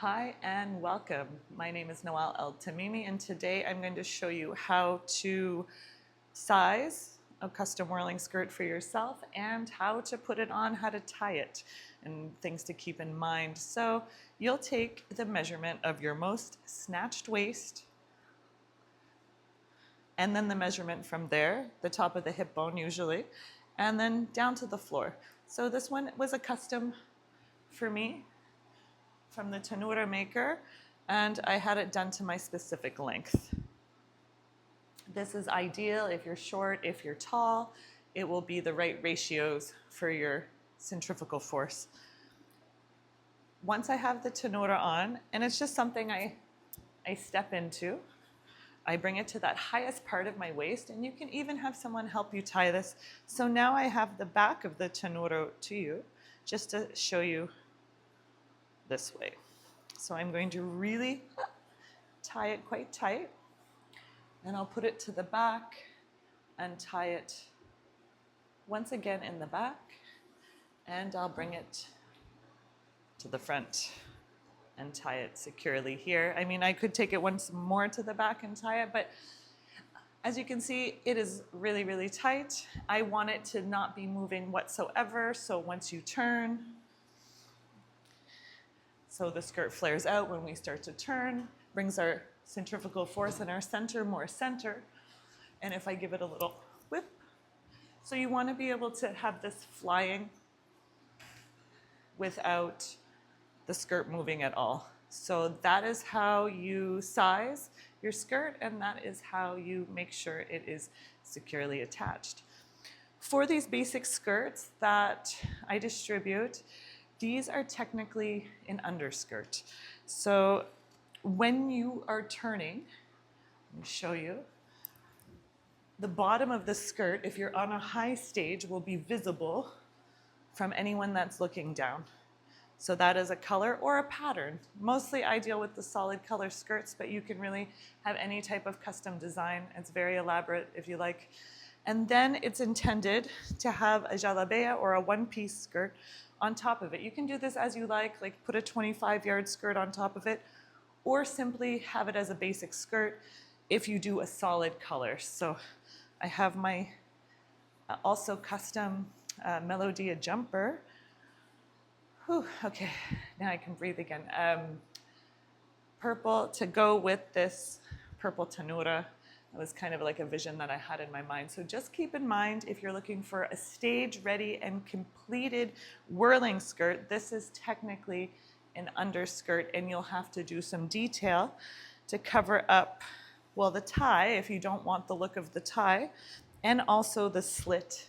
Hi and welcome. My name is Nawal El-Tamimi and today I'm going to show you how to size a custom whirling skirt for yourself and how to put it on, how to tie it, and things to keep in mind. So you'll take the measurement of your most snatched waist and then the measurement from there, the top of the hip bone usually, and then down to the floor. So this one was a custom for me from the tanura maker, and I had it done to my specific length. This is ideal if you're short, if you're tall, it will be the right ratios for your centrifugal force. Once I have the tanura on, and it's just something I step into, I bring it to that highest part of my waist, and you can even have someone help you tie this. So now I have the back of the tanura to you, just to show you this way. So I'm going to really tie it quite tight, and I'll put it to the back and tie it once again in the back, and I'll bring it to the front and tie it securely here. I mean, I could take it once more to the back and tie it, but as you can see, it is really, really tight. I want it to not be moving whatsoever, so once you turn, so the skirt flares out when we start to turn, brings our centrifugal force in our center more center. And if I give it a little whip, so you want to be able to have this flying without the skirt moving at all. So that is how you size your skirt, and that is how you make sure it is securely attached. For these basic skirts that I distribute, these are technically an underskirt. So when you are turning, let me show you, the bottom of the skirt, if you're on a high stage, will be visible from anyone that's looking down. So that is a color or a pattern. Mostly I deal with the solid color skirts, but you can really have any type of custom design. It's very elaborate if you like. And then it's intended to have a jalabia or a one-piece skirt on top of it. You can do this as you like put a 25-yard skirt on top of it, or simply have it as a basic skirt if you do a solid color. So I have my also custom Melodia jumper. Whew, okay, now I can breathe again. Purple to go with this purple tanura. That was kind of like a vision that I had in my mind. So just keep in mind, if you're looking for a stage-ready and completed whirling skirt, this is technically an underskirt, and you'll have to do some detail to cover up, well, the tie, if you don't want the look of the tie, and also the slit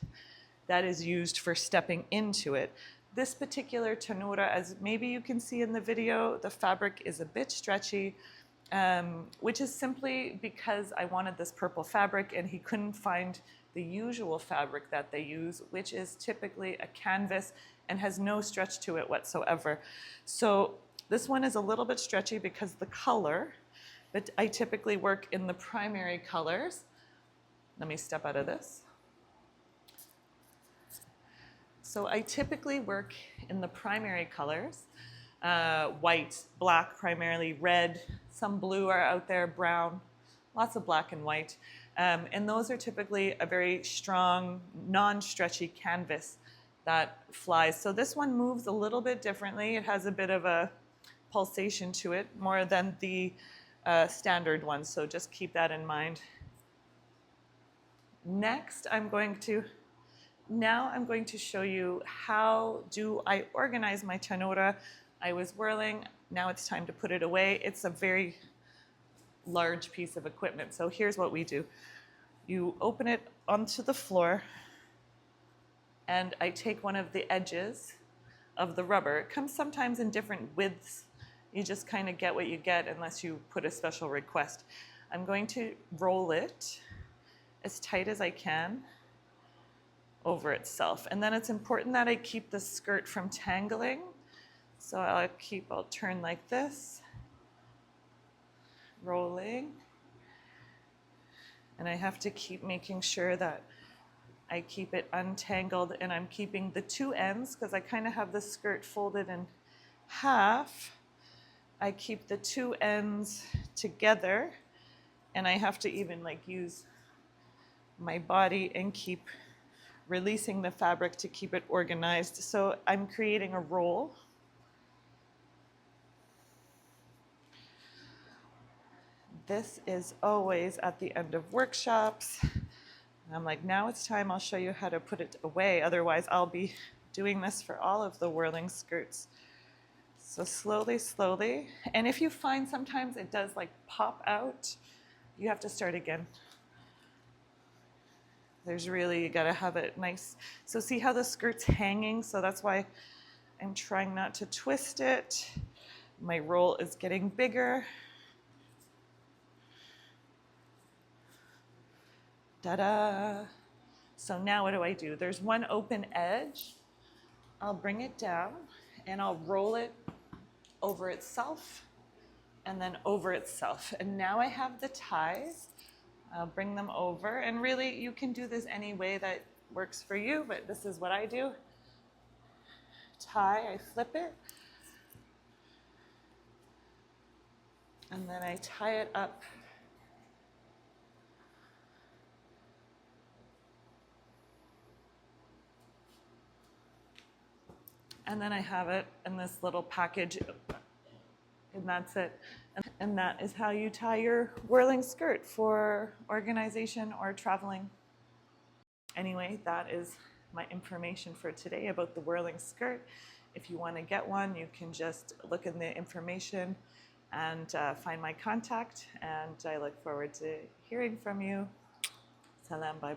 that is used for stepping into it. This particular tanura, as maybe you can see in the video, the fabric is a bit stretchy, which is simply because I wanted this purple fabric and he couldn't find the usual fabric that they use, which is typically a canvas and has no stretch to it whatsoever. So this one is a little bit stretchy because the color, but I typically work in the primary colors. Let me step out of this. So I typically work in the primary colors, white, black primarily, red, some blue are out there, brown, lots of black and white. And those are typically a very strong, non-stretchy canvas that flies. So this one moves a little bit differently. It has a bit of a pulsation to it, more than the standard one. So just keep that in mind. Next, I'm going to show you how do I organize my tanura. I was whirling, now it's time to put it away. It's a very large piece of equipment. So here's what we do. You open it onto the floor, and I take one of the edges of the rubber. It comes sometimes in different widths. You just kind of get what you get unless you put a special request. I'm going to roll it as tight as I can over itself. And then it's important that I keep the skirt from tangling. So I'll turn like this, rolling. And I have to keep making sure that I keep it untangled, and I'm keeping the two ends because I kind of have the skirt folded in half. I keep the two ends together, and I have to even like use my body and keep releasing the fabric to keep it organized. So I'm creating a roll. This is always at the end of workshops. And I'm like, now it's time, I'll show you how to put it away. Otherwise, I'll be doing this for all of the whirling skirts. So slowly, slowly. And if you find sometimes it does like pop out, you have to start again. There's really, you gotta have it nice. So see how the skirt's hanging? So that's why I'm trying not to twist it. My roll is getting bigger. Ta-da! So now what do? There's one open edge. I'll bring it down and I'll roll it over itself and then over itself. And now I have the ties. I'll bring them over, and really you can do this any way that works for you, but this is what I do. Tie, I flip it, and then I tie it up. And then I have it in this little package, and that's it. And that is how you tie your whirling skirt for organization or traveling. Anyway, that is my information for today about the whirling skirt. If you want to get one, you can just look in the information and find my contact. And I look forward to hearing from you. Salam, bye.